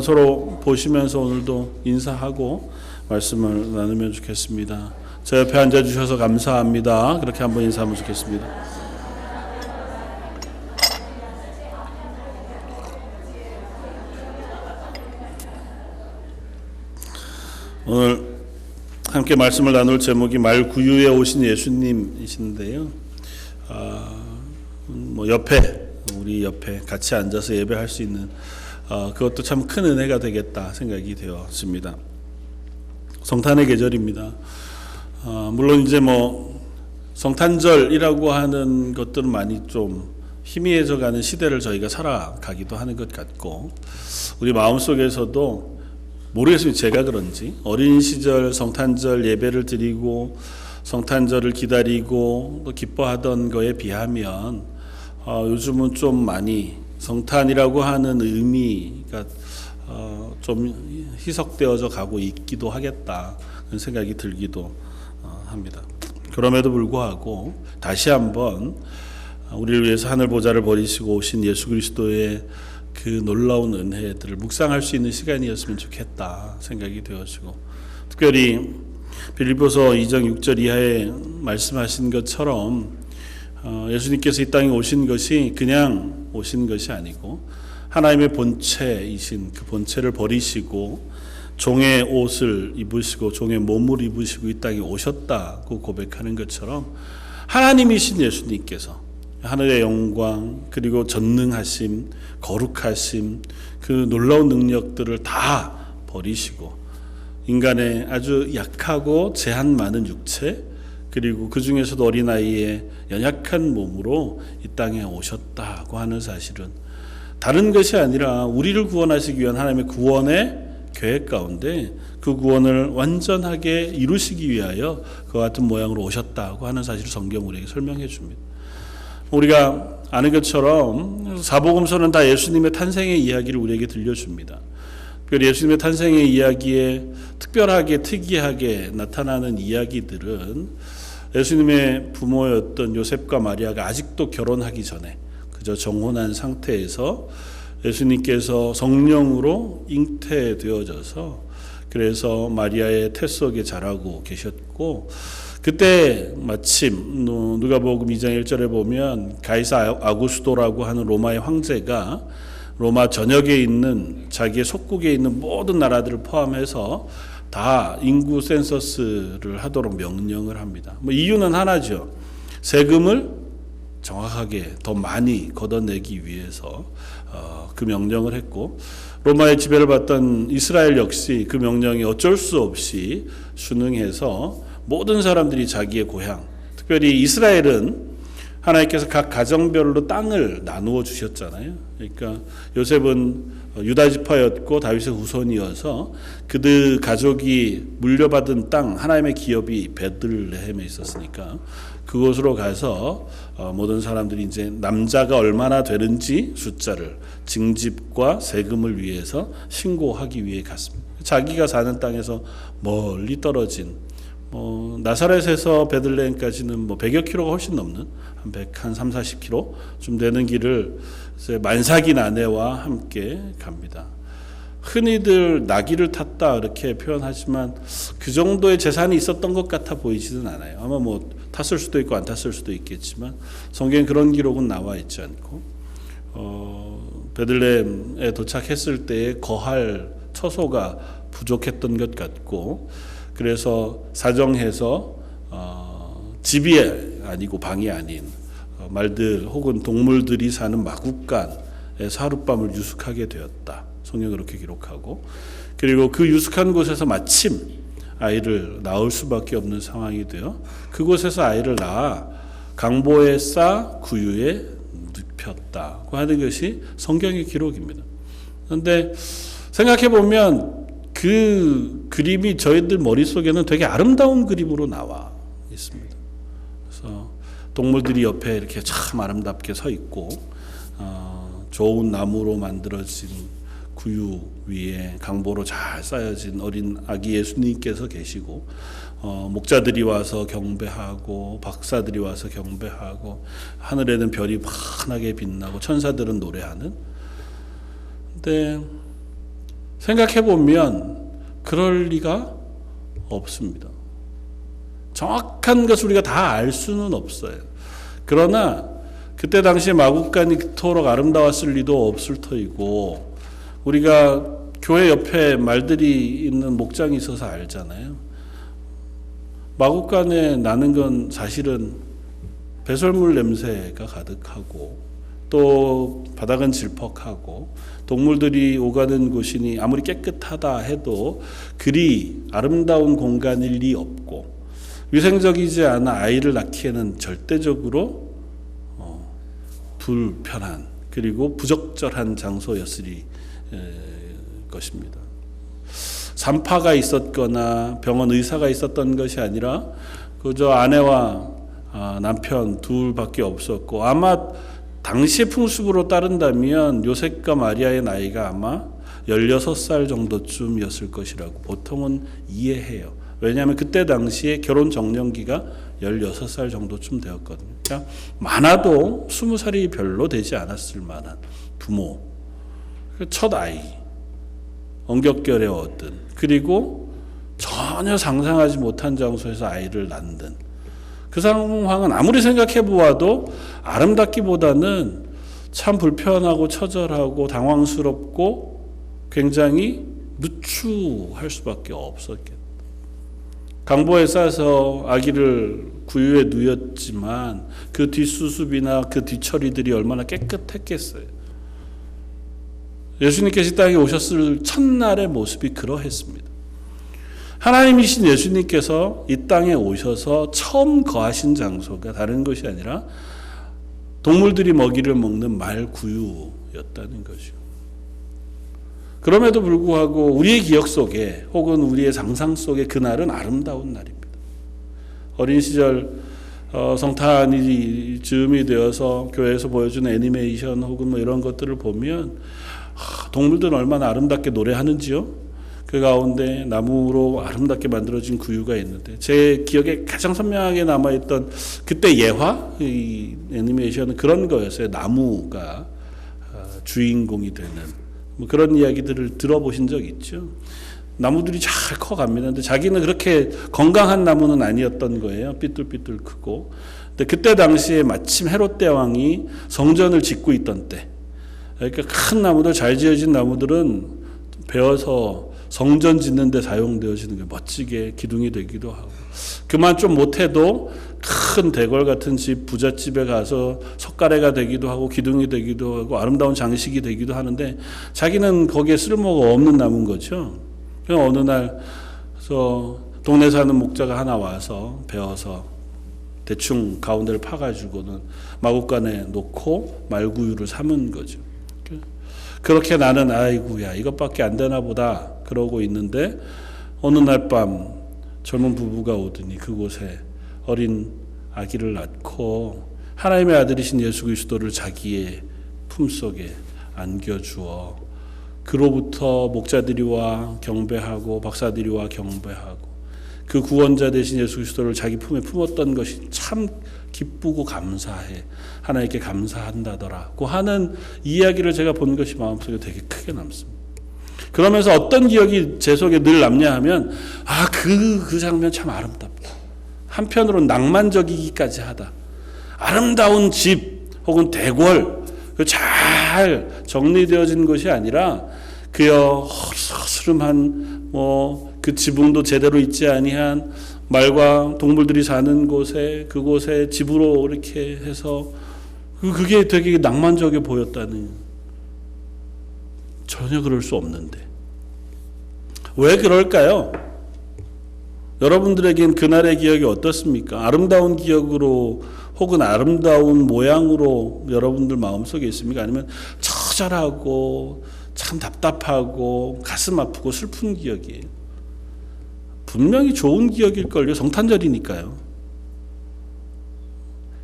서로 보시면서 오늘도 인사하고 말씀을 나누면 좋겠습니다. 제 옆에 앉아주셔서 감사합니다. 그렇게 한번 인사하면 좋겠습니다. 오늘 함께 말씀을 나눌 제목이 말구유에 오신 예수님이신데요. 우리 옆에 같이 앉아서 예배할 수 있는 그것도 참 큰 은혜가 되겠다 생각이 되었습니다. 성탄의 계절입니다. 물론 이제 성탄절이라고 하는 것들은 많이 좀 희미해져 가는 시대를 저희가 살아가기도 하는 것 같고, 우리 마음속에서도 모르겠습니다. 제가 그런지 어린 시절 성탄절 예배를 드리고 성탄절을 기다리고 또 기뻐하던 거에 비하면 요즘은 좀 많이 성탄이라고 하는 의미가 좀 희석되어져 가고 있기도 하겠다 그런 생각이 들기도 합니다. 그럼에도 불구하고 다시 한번 우리를 위해서 하늘 보좌를 버리시고 오신 예수 그리스도의 그 놀라운 은혜들을 묵상할 수 있는 시간이었으면 좋겠다 생각이 되어지고, 특별히 빌립보서 2장 6절 이하에 말씀하신 것처럼 예수님께서 이 땅에 오신 것이 그냥 오신 것이 아니고 하나님의 본체이신 그 본체를 버리시고 종의 옷을 입으시고 종의 몸을 입으시고 이 땅에 오셨다고 고백하는 것처럼, 하나님이신 예수님께서 하늘의 영광 그리고 전능하심, 거룩하심, 그 놀라운 능력들을 다 버리시고 인간의 아주 약하고 제한 많은 육체, 그리고 그 중에서도 어린아이의 연약한 몸으로 이 땅에 오셨다고 하는 사실은 다른 것이 아니라 우리를 구원하시기 위한 하나님의 구원의 계획 가운데 그 구원을 완전하게 이루시기 위하여 그와 같은 모양으로 오셨다고 하는 사실을 성경 우리에게 설명해 줍니다. 우리가 아는 것처럼 사복음서는 다 예수님의 탄생의 이야기를 우리에게 들려줍니다. 특별히 예수님의 탄생의 이야기에 특별하게 특이하게 나타나는 이야기들은 예수님의 부모였던 요셉과 마리아가 아직도 결혼하기 전에 그저 정혼한 상태에서 예수님께서 성령으로 잉태되어져서 그래서 마리아의 태 속에 자라고 계셨고, 그때 마침 누가복음 2장 1절에 보면 가이사 아구스도라고 하는 로마의 황제가 로마 전역에 있는 자기의 속국에 있는 모든 나라들을 포함해서 다 인구 센서스를 하도록 명령을 합니다. 이유는 하나죠. 세금을 정확하게 더 많이 걷어내기 위해서 그 명령을 했고, 로마의 지배를 받던 이스라엘 역시 그 명령에 어쩔 수 없이 순응해서 모든 사람들이 자기의 고향, 특별히 이스라엘은 하나님께서 각 가정별로 땅을 나누어 주셨잖아요. 그러니까 요셉은 유다 지파였고 다윗의 후손이어서 그들 가족이 물려받은 땅, 하나님의 기업이 베들레헴에 있었으니까 그곳으로 가서 모든 사람들이 이제 남자가 얼마나 되는지 숫자를 징집과 세금을 위해서 신고하기 위해 갔습니다. 자기가 사는 땅에서 멀리 떨어진 나사렛에서 베들레헴까지는 100여 킬로가 훨씬 넘는 한 3, 40킬로 좀 되는 길을 이제 만삭인 아내와 함께 갑니다. 흔히들 나귀를 탔다 이렇게 표현하지만 그 정도의 재산이 있었던 것 같아 보이지는 않아요. 아마 탔을 수도 있고 안 탔을 수도 있겠지만 성경에 그런 기록은 나와 있지 않고, 베들레헴에 도착했을 때에 거할 처소가 부족했던 것 같고, 그래서 사정해서 집이 아니고 방이 아닌 말들 혹은 동물들이 사는 마구간에서 하룻밤을 유숙하게 되었다. 성경 그렇게 기록하고, 그리고 그 유숙한 곳에서 마침 아이를 낳을 수밖에 없는 상황이 되어 그곳에서 아이를 낳아 강보에 싸 구유에 눕혔다고 하는 것이 성경의 기록입니다. 그런데 생각해 보면 그 그림이 저희들 머릿속에는 되게 아름다운 그림으로 나와 있습니다. 그래서 동물들이 옆에 이렇게 참 아름답게 서 있고, 좋은 나무로 만들어진 구유 위에 강보로 잘 쌓여진 어린 아기 예수님께서 계시고, 목자들이 와서 경배하고 박사들이 와서 경배하고, 하늘에는 별이 환하게 빛나고 천사들은 노래하는. 근데 생각해 보면 그럴 리가 없습니다. 정확한 것을 우리가 다 알 수는 없어요. 그러나 그때 당시에 마국간이 그토록 아름다웠을 리도 없을 터이고, 우리가 교회 옆에 말들이 있는 목장이 있어서 알잖아요. 마국간에 나는 건 사실은 배설물 냄새가 가득하고, 또 바닥은 질퍽하고, 동물들이 오가는 곳이니 아무리 깨끗하다 해도 그리 아름다운 공간일 리 없고, 위생적이지 않아 아이를 낳기에는 절대적으로 불편한, 그리고 부적절한 장소였으리 것입니다. 산파가 있었거나 병원 의사가 있었던 것이 아니라 그저 아내와 남편 둘밖에 없었고, 아마 당시의 풍습으로 따른다면 요셉과 마리아의 나이가 아마 16살 정도쯤이었을 것이라고 보통은 이해해요. 왜냐하면 그때 당시에 결혼 적령기가 16살 정도쯤 되었거든요. 그러니까 많아도 20살이 별로 되지 않았을 만한 부모, 첫 아이, 엄격결에 얻은, 그리고 전혀 상상하지 못한 장소에서 아이를 낳는 그 상황은 아무리 생각해 보아도 아름답기보다는 참 불편하고 처절하고 당황스럽고 굉장히 누추할 수밖에 없었겠다. 강보에 싸서 아기를 구유에 누였지만 그 뒷수습이나 그 뒤처리들이 얼마나 깨끗했겠어요. 예수님께서 이 땅에 오셨을 첫날의 모습이 그러했습니다. 하나님이신 예수님께서 이 땅에 오셔서 처음 거하신 장소가 다른 것이 아니라 동물들이 먹이를 먹는 말구유였다는 것이요. 그럼에도 불구하고 우리의 기억 속에 혹은 우리의 상상 속에 그날은 아름다운 날입니다. 어린 시절 성탄이 즈음이 되어서 교회에서 보여주는 애니메이션 혹은 뭐 이런 것들을 보면 동물들은 얼마나 아름답게 노래하는지요. 그 가운데 나무로 아름답게 만들어진 구유가 있는데, 제 기억에 가장 선명하게 남아있던 그때 예화, 이 애니메이션은 그런 거였어요. 나무가 주인공이 되는 뭐 그런 이야기들을 들어보신 적 있죠. 나무들이 잘 커갑니다. 근데 자기는 그렇게 건강한 나무는 아니었던 거예요. 삐뚤삐뚤 크고. 근데 그때 당시에 마침 헤롯 대왕이 성전을 짓고 있던 때, 그러니까 큰 나무들, 잘 지어진 나무들은 베어서 성전 짓는 데 사용되어지는 게 멋지게 기둥이 되기도 하고, 그만 좀 못해도 큰 대궐 같은 집, 부잣집에 가서 석가래가 되기도 하고 기둥이 되기도 하고 아름다운 장식이 되기도 하는데, 자기는 거기에 쓸모가 없는 나무인 거죠. 그냥 어느 날 동네 사는 목자가 하나 와서 베어서 대충 가운데를 파가지고는 마구간에 놓고 말구유를 삼은 거죠. 그렇게 나는 아이고야 이것밖에 안 되나 보다 그러고 있는데, 어느 날 밤 젊은 부부가 오더니 그곳에 어린 아기를 낳고 하나님의 아들이신 예수 그리스도를 자기의 품속에 안겨주어 그로부터 목자들이 와 경배하고 박사들이 와 경배하고 그 구원자 되신 예수 그리스도를 자기 품에 품었던 것이 참 기쁘고 감사해, 하나님께 감사한다더라고 하는 이야기를 제가 본 것이 마음속에 되게 크게 남습니다. 그러면서 어떤 기억이 제 속에 늘 남냐 하면, 그 장면 참 아름답다. 한편으로는 낭만적이기까지 하다. 아름다운 집 혹은 대궐 잘 정리되어진 것이 아니라 그여 허스름한 그 지붕도 제대로 있지 아니한 말과 동물들이 사는 곳에, 그곳에 집으로 이렇게 해서 그게 되게 낭만적이 보였다는, 전혀 그럴 수 없는데 왜 그럴까요? 여러분들에겐 그날의 기억이 어떻습니까? 아름다운 기억으로 혹은 아름다운 모양으로 여러분들 마음속에 있습니까? 아니면 처절하고 참 답답하고 가슴 아프고 슬픈 기억이에요? 분명히 좋은 기억일걸요. 성탄절이니까요.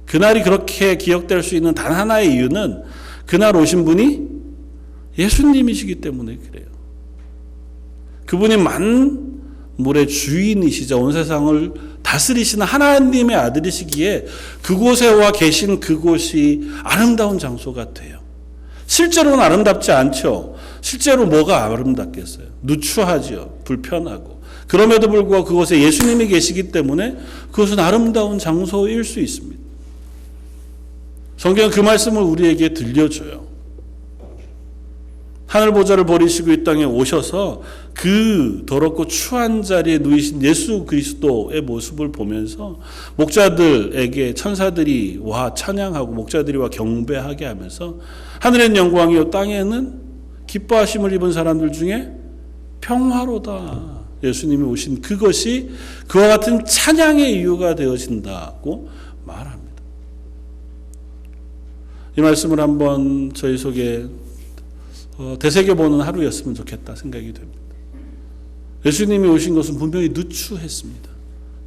그날이 그렇게 기억될 수 있는 단 하나의 이유는 그날 오신 분이 예수님이시기 때문에 그래요. 그분이 만물의 주인이시자 온 세상을 다스리시는 하나님의 아들이시기에 그곳에 와 계신 그곳이 아름다운 장소가 돼요. 실제로는 아름답지 않죠. 실제로 뭐가 아름답겠어요? 누추하죠. 불편하고. 그럼에도 불구하고 그곳에 예수님이 계시기 때문에 그것은 아름다운 장소일 수 있습니다. 성경은 그 말씀을 우리에게 들려줘요. 하늘 보좌를 버리시고 이 땅에 오셔서 그 더럽고 추한 자리에 누이신 예수 그리스도의 모습을 보면서 목자들에게 천사들이 와 찬양하고 목자들이 와 경배하게 하면서 하늘엔 영광이요 땅에는 기뻐하심을 입은 사람들 중에 평화로다. 예수님이 오신 그것이 그와 같은 찬양의 이유가 되어진다고 말합니다. 이 말씀을 한번 저희 속에 되새겨보는 하루였으면 좋겠다 생각이 됩니다. 예수님이 오신 것은 분명히 누추했습니다.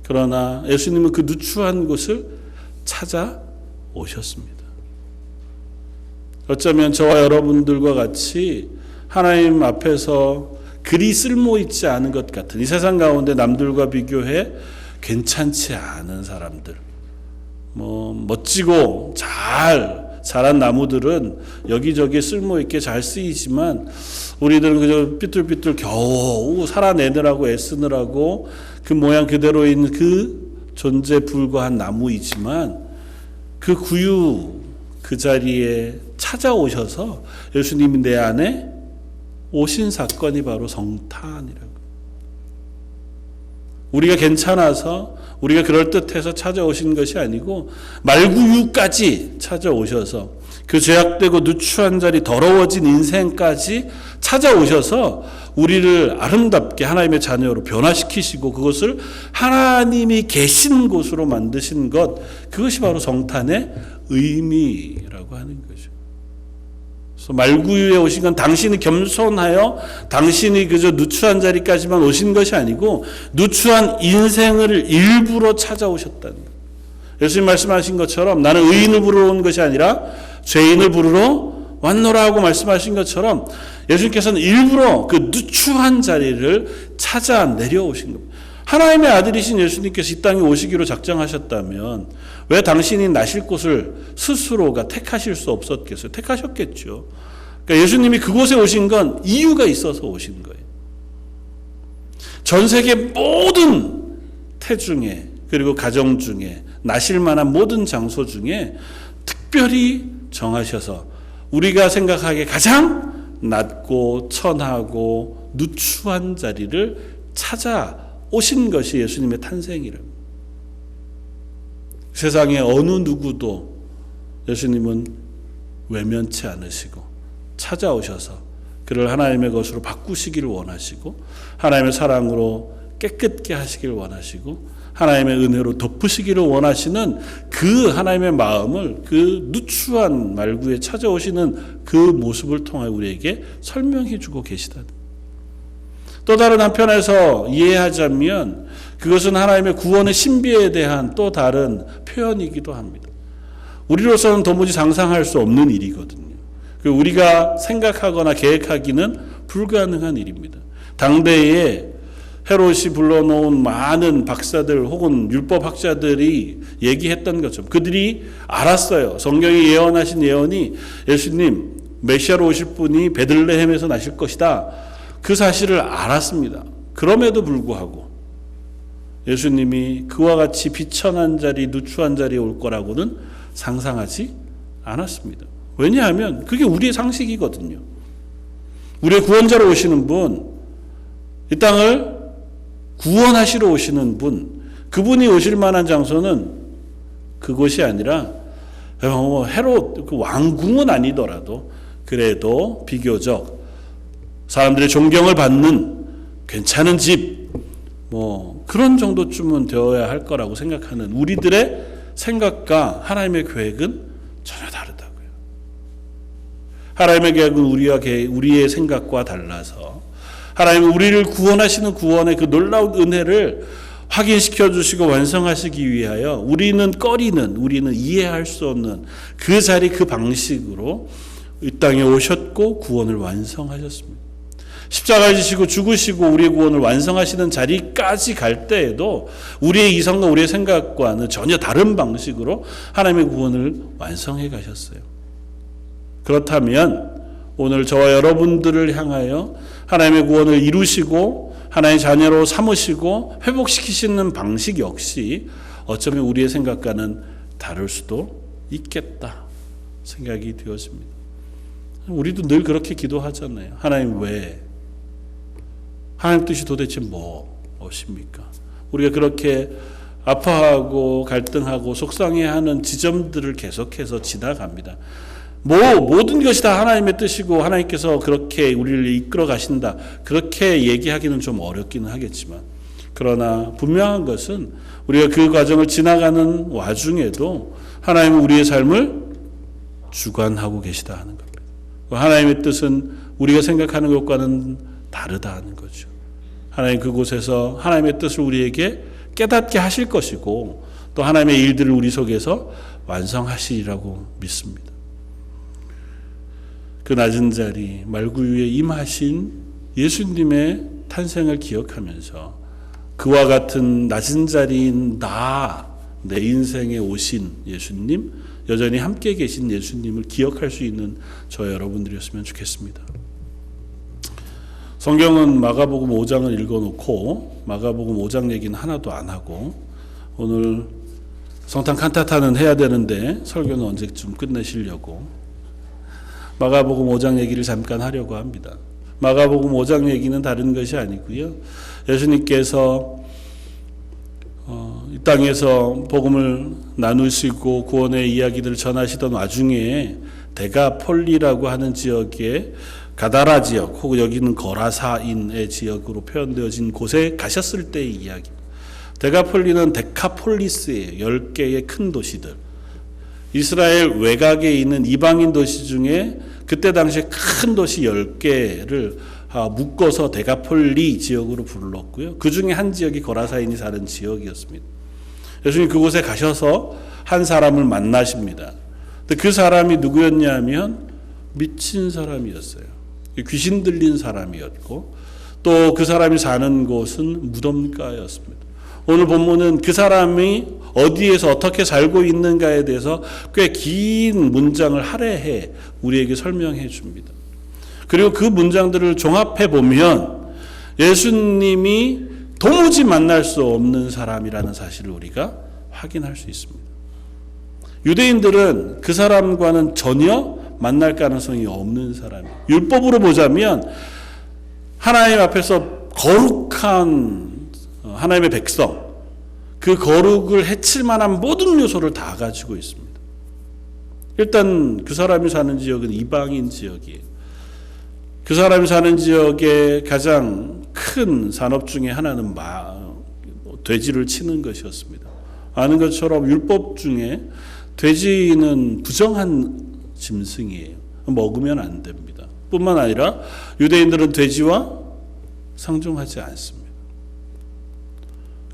그러나 예수님은 그 누추한 곳을 찾아오셨습니다. 어쩌면 저와 여러분들과 같이 하나님 앞에서 그리 쓸모있지 않은 것 같은 이 세상 가운데 남들과 비교해 괜찮지 않은 사람들, 멋지고 자란 나무들은 여기저기 쓸모있게 잘 쓰이지만 우리들은 그저 삐뚤삐뚤 겨우 살아내느라고 애쓰느라고 그 모양 그대로 있는 그 존재에 불과한 나무이지만 그 구유 그 자리에 찾아오셔서 예수님이 내 안에 오신 사건이 바로 성탄이라고. 우리가 괜찮아서 우리가 그럴듯해서 찾아오신 것이 아니고 말구유까지 찾아오셔서 그 죄악되고 누추한 자리 더러워진 인생까지 찾아오셔서 우리를 아름답게 하나님의 자녀로 변화시키시고 그것을 하나님이 계신 곳으로 만드신 것, 그것이 바로 성탄의 의미라고 하는 거죠. 그래서 말구유에 오신 건 당신이 겸손하여 당신이 그저 누추한 자리까지만 오신 것이 아니고 누추한 인생을 일부러 찾아오셨다는 거예요. 예수님 말씀하신 것처럼 나는 의인을 부르러 온 것이 아니라 죄인을 부르러 왔노라고 말씀하신 것처럼 예수님께서는 일부러 그 누추한 자리를 찾아 내려오신 겁니다. 하나님의 아들이신 예수님께서 이 땅에 오시기로 작정하셨다면 왜 당신이 나실 곳을 스스로가 택하실 수 없었겠어요? 택하셨겠죠. 그러니까 예수님이 그곳에 오신 건 이유가 있어서 오신 거예요. 전 세계 모든 태 중에 그리고 가정 중에 나실 만한 모든 장소 중에 특별히 정하셔서 우리가 생각하기에 가장 낮고 천하고 누추한 자리를 찾아오신 것이 예수님의 탄생이랍니다. 세상에 어느 누구도 예수님은 외면치 않으시고 찾아오셔서 그를 하나님의 것으로 바꾸시기를 원하시고 하나님의 사랑으로 깨끗게 하시기를 원하시고 하나님의 은혜로 덮으시기를 원하시는 그 하나님의 마음을 그 누추한 말구에 찾아오시는 그 모습을 통해 우리에게 설명해 주고 계시다. 또 다른 한편에서 이해하자면 그것은 하나님의 구원의 신비에 대한 또 다른 표현이기도 합니다. 우리로서는 도무지 상상할 수 없는 일이거든요. 우리가 생각하거나 계획하기는 불가능한 일입니다. 당대에 헤롯이 불러놓은 많은 박사들 혹은 율법학자들이 얘기했던 것처럼 그들이 알았어요. 성경이 예언하신 예언이 예수님 메시아로 오실 분이 베들레헴에서 나실 것이다. 그 사실을 알았습니다. 그럼에도 불구하고 예수님이 그와 같이 비천한 자리, 누추한 자리에 올 거라고는 상상하지 않았습니다. 왜냐하면 그게 우리의 상식이거든요. 우리의 구원자로 오시는 분, 이 땅을 구원하시러 오시는 분, 그분이 오실 만한 장소는 그곳이 아니라 헤롯 그 왕궁은 아니더라도 그래도 비교적 사람들의 존경을 받는 괜찮은 집, 그런 정도쯤은 되어야 할 거라고 생각하는 우리들의 생각과 하나님의 계획은 전혀 다르다고요. 하나님의 계획은 우리의 생각과 달라서 하나님은 우리를 구원하시는 구원의 그 놀라운 은혜를 확인시켜 주시고 완성하시기 위하여 우리는 이해할 수 없는 그 자리 그 방식으로 이 땅에 오셨고 구원을 완성하셨습니다. 십자가에 지시고 죽으시고 우리의 구원을 완성하시는 자리까지 갈 때에도 우리의 이성과 우리의 생각과는 전혀 다른 방식으로 하나님의 구원을 완성해 가셨어요. 그렇다면 오늘 저와 여러분들을 향하여 하나님의 구원을 이루시고 하나님의 자녀로 삼으시고 회복시키시는 방식 역시 어쩌면 우리의 생각과는 다를 수도 있겠다 생각이 되었습니다. 우리도 늘 그렇게 기도하잖아요. 하나님 왜? 하나님 뜻이 도대체 무엇입니까? 우리가 그렇게 아파하고 갈등하고 속상해하는 지점들을 계속해서 지나갑니다. 모든 것이 다 하나님의 뜻이고 하나님께서 그렇게 우리를 이끌어 가신다. 그렇게 얘기하기는 좀 어렵기는 하겠지만 그러나 분명한 것은 우리가 그 과정을 지나가는 와중에도 하나님은 우리의 삶을 주관하고 계시다 하는 겁니다. 하나님의 뜻은 우리가 생각하는 것과는 다르다 하는 거죠. 하나님 그곳에서 하나님의 뜻을 우리에게 깨닫게 하실 것이고 또 하나님의 일들을 우리 속에서 완성하시리라고 믿습니다. 그 낮은 자리 말구유에 임하신 예수님의 탄생을 기억하면서 그와 같은 낮은 자리인 내 인생에 오신 예수님, 여전히 함께 계신 예수님을 기억할 수 있는 저 여러분들이었으면 좋겠습니다. 성경은 마가복음 5장을 읽어놓고 마가복음 5장 얘기는 하나도 안 하고 오늘 성탄 칸타타는 해야 되는데 설교는 언제쯤 끝내시려고 마가복음 5장 얘기를 잠깐 하려고 합니다. 마가복음 5장 얘기는 다른 것이 아니고요. 예수님께서 이 땅에서 복음을 나누시고 구원의 이야기들을 전하시던 와중에 데가폴리라고 하는 지역에 가다라 지역 혹은 여기는 거라사인의 지역으로 표현되어진 곳에 가셨을 때의 이야기. 데가폴리는 데카폴리스예요. 10개의 큰 도시들. 이스라엘 외곽에 있는 이방인 도시 중에 그때 당시에 큰 도시 10개를 묶어서 데가폴리 지역으로 불렀고요. 그 중에 한 지역이 거라사인이 사는 지역이었습니다. 예수님 그곳에 가셔서 한 사람을 만나십니다. 근데 그 사람이 누구였냐면 미친 사람이었어요. 귀신 들린 사람이었고 또 그 사람이 사는 곳은 무덤가였습니다. 오늘 본문은 그 사람이 어디에서 어떻게 살고 있는가에 대해서 꽤 긴 문장을 할애해 우리에게 설명해 줍니다. 그리고 그 문장들을 종합해 보면 예수님이 도무지 만날 수 없는 사람이라는 사실을 우리가 확인할 수 있습니다. 유대인들은 그 사람과는 전혀 만날 가능성이 없는 사람이에요. 율법으로 보자면 하나님 앞에서 거룩한 하나님의 백성, 그 거룩을 해칠 만한 모든 요소를 다 가지고 있습니다. 일단 그 사람이 사는 지역은 이방인 지역이에요. 그 사람이 사는 지역의 가장 큰 산업 중에 하나는 돼지를 치는 것이었습니다. 아는 것처럼 율법 중에 돼지는 부정한 짐승이에요. 먹으면 안 됩니다. 뿐만 아니라 유대인들은 돼지와 상종하지 않습니다.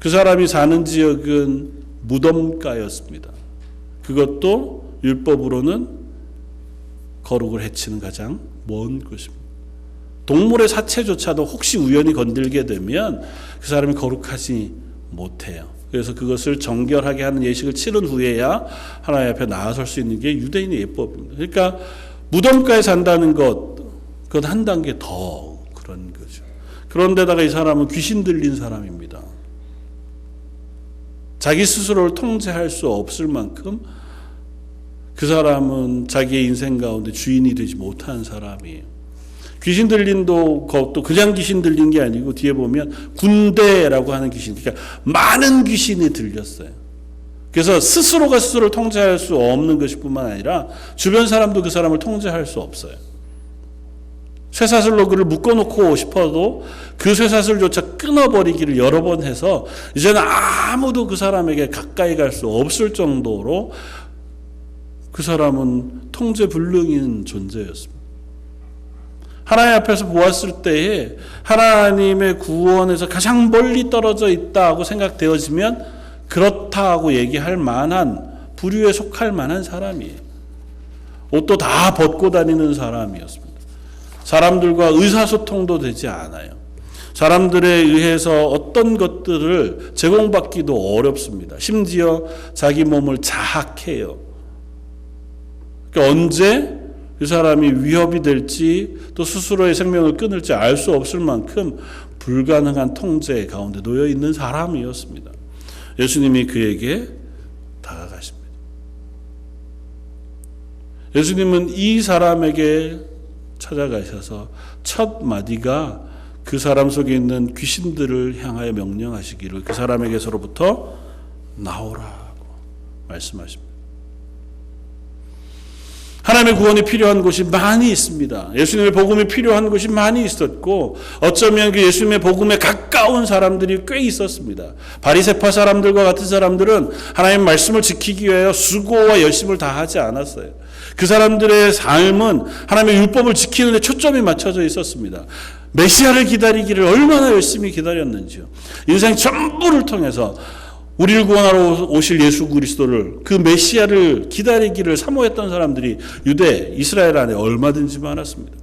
그 사람이 사는 지역은 무덤가였습니다. 그것도 율법으로는 거룩을 해치는 가장 먼 곳입니다. 동물의 사체조차도 혹시 우연히 건들게 되면 그 사람이 거룩하지 못해요. 그래서 그것을 정결하게 하는 예식을 치른 후에야 하나님 앞에 나아설 수 있는 게 유대인의 예법입니다. 그러니까 무덤가에 산다는 것, 그건 한 단계 더 그런 거죠. 그런데다가 이 사람은 귀신 들린 사람입니다. 자기 스스로를 통제할 수 없을 만큼 그 사람은 자기의 인생 가운데 주인이 되지 못한 사람이에요. 귀신 들린도 또 그냥 귀신 들린 게 아니고 뒤에 보면 군대라고 하는 귀신, 그러니까 많은 귀신이 들렸어요. 그래서 스스로가 스스로를 통제할 수 없는 것일 뿐만 아니라 주변 사람도 그 사람을 통제할 수 없어요. 쇠사슬로 그를 묶어놓고 싶어도 그 쇠사슬조차 끊어버리기를 여러 번 해서 이제는 아무도 그 사람에게 가까이 갈 수 없을 정도로 그 사람은 통제불능인 존재였습니다. 하나님 앞에서 보았을 때에 하나님의 구원에서 가장 멀리 떨어져 있다고 생각되어지면 그렇다고 얘기할 만한, 부류에 속할 만한 사람이에요. 옷도 다 벗고 다니는 사람이었습니다. 사람들과 의사소통도 되지 않아요. 사람들에 의해서 어떤 것들을 제공받기도 어렵습니다. 심지어 자기 몸을 자학해요. 그러니까 언제 그 사람이 위협이 될지 또 스스로의 생명을 끊을지 알 수 없을 만큼 불가능한 통제 가운데 놓여 있는 사람이었습니다. 예수님이 그에게 다가가십니다. 예수님은 이 사람에게 찾아가셔서 첫 마디가 그 사람 속에 있는 귀신들을 향하여 명령하시기를 그 사람에게서로부터 나오라고 말씀하십니다. 하나님의 구원이 필요한 곳이 많이 있습니다. 예수님의 복음이 필요한 곳이 많이 있었고 어쩌면 그 예수님의 복음에 가까운 사람들이 꽤 있었습니다. 바리새파 사람들과 같은 사람들은 하나님의 말씀을 지키기 위하여 수고와 열심을 다하지 않았어요. 그 사람들의 삶은 하나님의 율법을 지키는 데 초점이 맞춰져 있었습니다. 메시아를 기다리기를 얼마나 열심히 기다렸는지요. 인생 전부를 통해서 우리를 구원하러 오실 예수 그리스도를 그 메시아를 기다리기를 사모했던 사람들이 유대, 이스라엘 안에 얼마든지 많았습니다.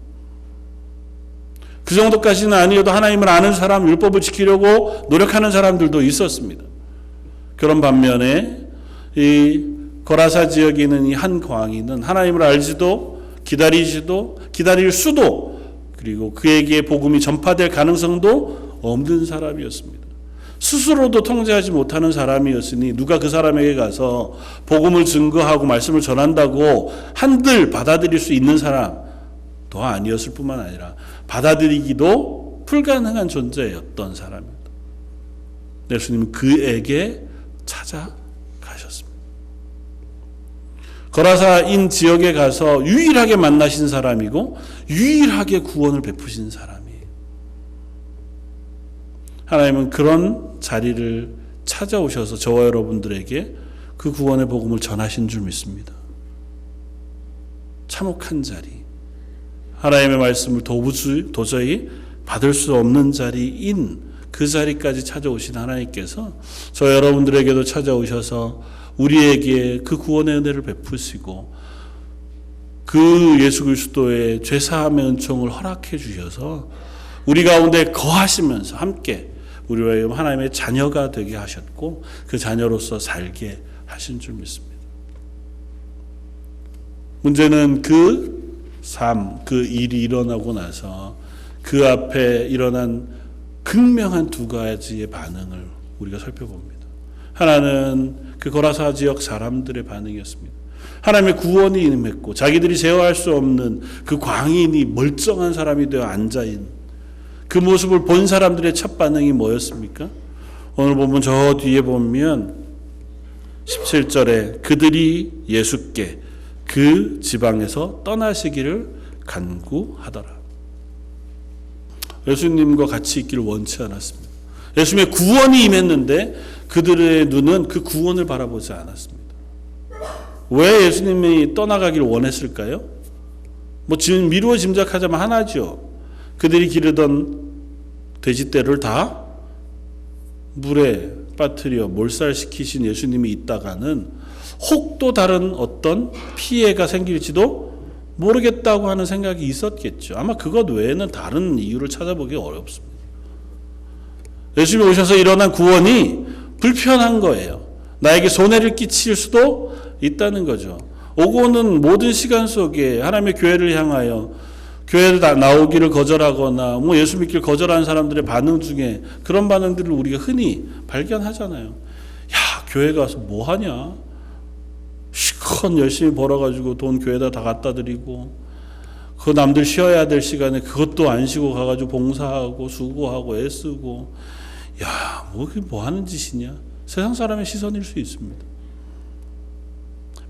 그 정도까지는 아니어도 하나님을 아는 사람, 율법을 지키려고 노력하는 사람들도 있었습니다. 그런 반면에 이 거라사 지역에 있는 이 한 광인은 하나님을 알지도 기다리지도 기다릴 수도 그리고 그에게 복음이 전파될 가능성도 없는 사람이었습니다. 스스로도 통제하지 못하는 사람이었으니 누가 그 사람에게 가서 복음을 증거하고 말씀을 전한다고 한들 받아들일 수 있는 사람도 아니었을 뿐만 아니라 받아들이기도 불가능한 존재였던 사람입니다. 예수님은 그에게 찾아가셨습니다. 거라사인 지역에 가서 유일하게 만나신 사람이고 유일하게 구원을 베푸신 사람이에요. 하나님은 그런 자리를 찾아오셔서 저와 여러분들에게 그 구원의 복음을 전하신 줄 믿습니다. 참혹한 자리, 하나님의 말씀을 도저히 받을 수 없는 자리인 그 자리까지 찾아오신 하나님께서 저 여러분들에게도 찾아오셔서 우리에게 그 구원의 은혜를 베푸시고 그 예수 그리스도의 죄사함의 은총을 허락해 주셔서 우리 가운데 거하시면서 함께 우리와 하나님의 자녀가 되게 하셨고 그 자녀로서 살게 하신 줄 믿습니다. 문제는 그 삶, 그 일이 일어나고 나서 그 앞에 일어난 극명한 두 가지의 반응을 우리가 살펴봅니다. 하나는 그 거라사 지역 사람들의 반응이었습니다. 하나님의 구원이 임했고 자기들이 제어할 수 없는 그 광인이 멀쩡한 사람이 되어 앉아있는 그 모습을 본 사람들의 첫 반응이 뭐였습니까? 오늘 보면 저 뒤에 보면 17절에 그들이 예수께 그 지방에서 떠나시기를 간구하더라. 예수님과 같이 있기를 원치 않았습니다. 예수님의 구원이 임했는데 그들의 눈은 그 구원을 바라보지 않았습니다. 왜 예수님이 떠나가기를 원했을까요? 지금 미루어 짐작하자면 하나죠. 그들이 기르던 돼지떼를 다 물에 빠뜨려 몰살시키신 예수님이 있다가는 혹 또 다른 어떤 피해가 생길지도 모르겠다고 하는 생각이 있었겠죠. 아마 그것 외에는 다른 이유를 찾아보기 어렵습니다. 예수님이 오셔서 일어난 구원이 불편한 거예요. 나에게 손해를 끼칠 수도 있다는 거죠. 오고 오는 모든 시간 속에 하나님의 교회를 향하여 교회를 나오기를 거절하거나 예수 믿기를 거절하는 사람들의 반응 중에 그런 반응들을 우리가 흔히 발견하잖아요. 야, 교회 가서 뭐 하냐? 실컷 열심히 벌어가지고 돈 교회에다 다 갖다 드리고 그 남들 쉬어야 될 시간에 그것도 안 쉬고 가가지고 봉사하고 수고하고 애쓰고 야, 뭐 하는 짓이냐? 세상 사람의 시선일 수 있습니다.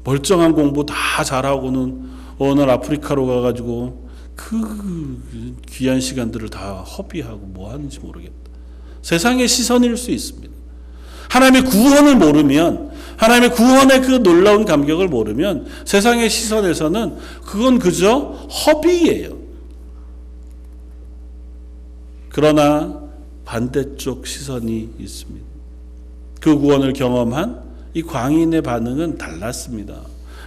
멀쩡한 공부 다 잘하고는 어느 날 아프리카로 가가지고 그 귀한 시간들을 다 허비하고 뭐 하는지 모르겠다. 세상의 시선일 수 있습니다. 하나님의 구원을 모르면 하나님의 구원의 그 놀라운 감격을 모르면 세상의 시선에서는 그건 그저 허비예요. 그러나 반대쪽 시선이 있습니다. 그 구원을 경험한 이 광인의 반응은 달랐습니다.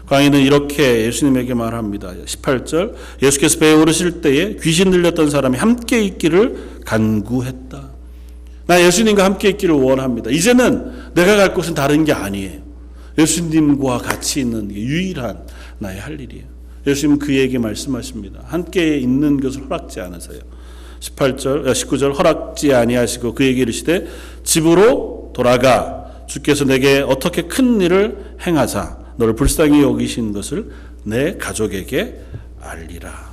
광인은 이렇게 예수님에게 말합니다. 18절 예수께서 배에 오르실 때에 귀신 들렸던 사람이 함께 있기를 간구했다. 나 예수님과 함께 있기를 원합니다. 이제는 내가 갈 곳은 다른 게 아니에요. 예수님과 같이 있는 게 유일한 나의 할 일이에요. 예수님 그에게 말씀하십니다. 함께 있는 것을 허락지 않으세요. 19절 허락지 아니하시고 그에게 이르시되 집으로 돌아가 주께서 내게 어떻게 큰 일을 행하사 너를 불쌍히 여기신 것을 내 가족에게 알리라.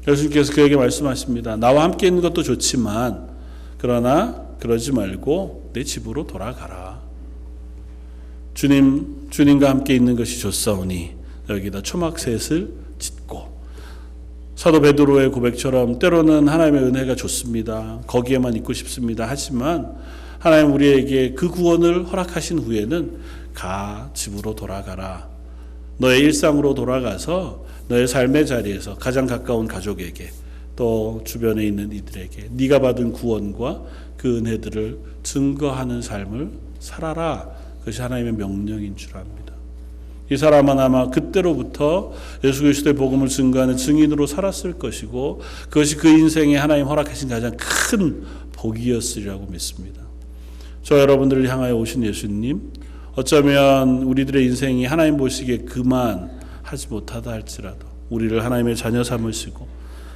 예수님께서 그에게 말씀하십니다. 나와 함께 있는 것도 좋지만 그러나 그러지 말고 내 집으로 돌아가라. 주님과 함께 있는 것이 좋사오니 여기다 초막셋을 짓고, 사도 베드로의 고백처럼 때로는 하나님의 은혜가 좋습니다. 거기에만 있고 싶습니다. 하지만 하나님 우리에게 그 구원을 허락하신 후에는 가 집으로 돌아가라. 너의 일상으로 돌아가서 너의 삶의 자리에서 가장 가까운 가족에게 또 주변에 있는 이들에게 네가 받은 구원과 그 은혜들을 증거하는 삶을 살아라. 그것이 하나님의 명령인 줄 압니다. 이 사람은 아마 그때로부터 예수 그리스도의 복음을 증거하는 증인으로 살았을 것이고 그것이 그 인생에 하나님 허락하신 가장 큰 복이었으리라고 믿습니다. 저 여러분들을 향하여 오신 예수님, 어쩌면 우리들의 인생이 하나님 보시기에 그만하지 못하다 할지라도 우리를 하나님의 자녀 삼으시고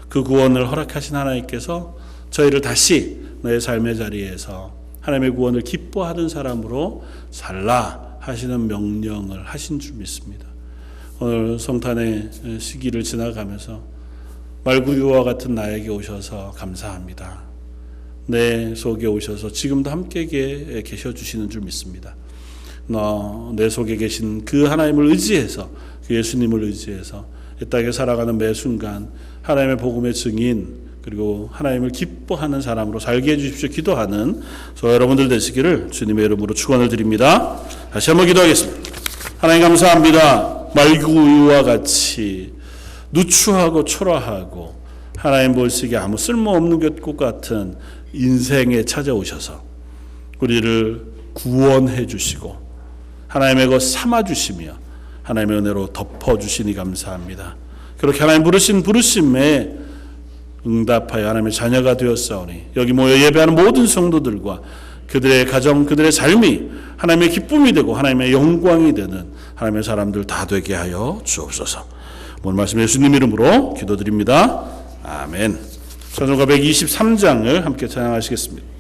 그 구원을 허락하신 하나님께서 저희를 다시 너의 삶의 자리에서 하나님의 구원을 기뻐하는 사람으로 살라 하시는 명령을 하신 줄 믿습니다. 오늘 성탄의 시기를 지나가면서 말구유와 같은 나에게 오셔서 감사합니다. 내 속에 오셔서 지금도 함께 계셔 주시는 줄 믿습니다. 내 속에 계신 그 하나님을 의지해서, 그 예수님을 의지해서 이 땅에 살아가는 매 순간 하나님의 복음의 증인 그리고 하나님을 기뻐하는 사람으로 살게 해주십시오. 기도하는 저 여러분들 되시기를 주님의 이름으로 축원을 드립니다. 다시 한번 기도하겠습니다. 하나님 감사합니다. 말구유와 같이 누추하고 초라하고 하나님 보시기에 아무 쓸모없는 것 같은 인생에 찾아오셔서 우리를 구원해 주시고 하나님의 것 삼아 주시며 하나님의 은혜로 덮어 주시니 감사합니다. 그렇게 하나님 부르신 부르심에 응답하여 하나님의 자녀가 되었사오니 여기 모여 예배하는 모든 성도들과 그들의 가정, 그들의 삶이 하나님의 기쁨이 되고 하나님의 영광이 되는 하나님의 사람들 다 되게 하여 주옵소서. 오늘 말씀 예수님 이름으로 기도드립니다. 아멘. 찬송가 123장을 함께 찬양하시겠습니다.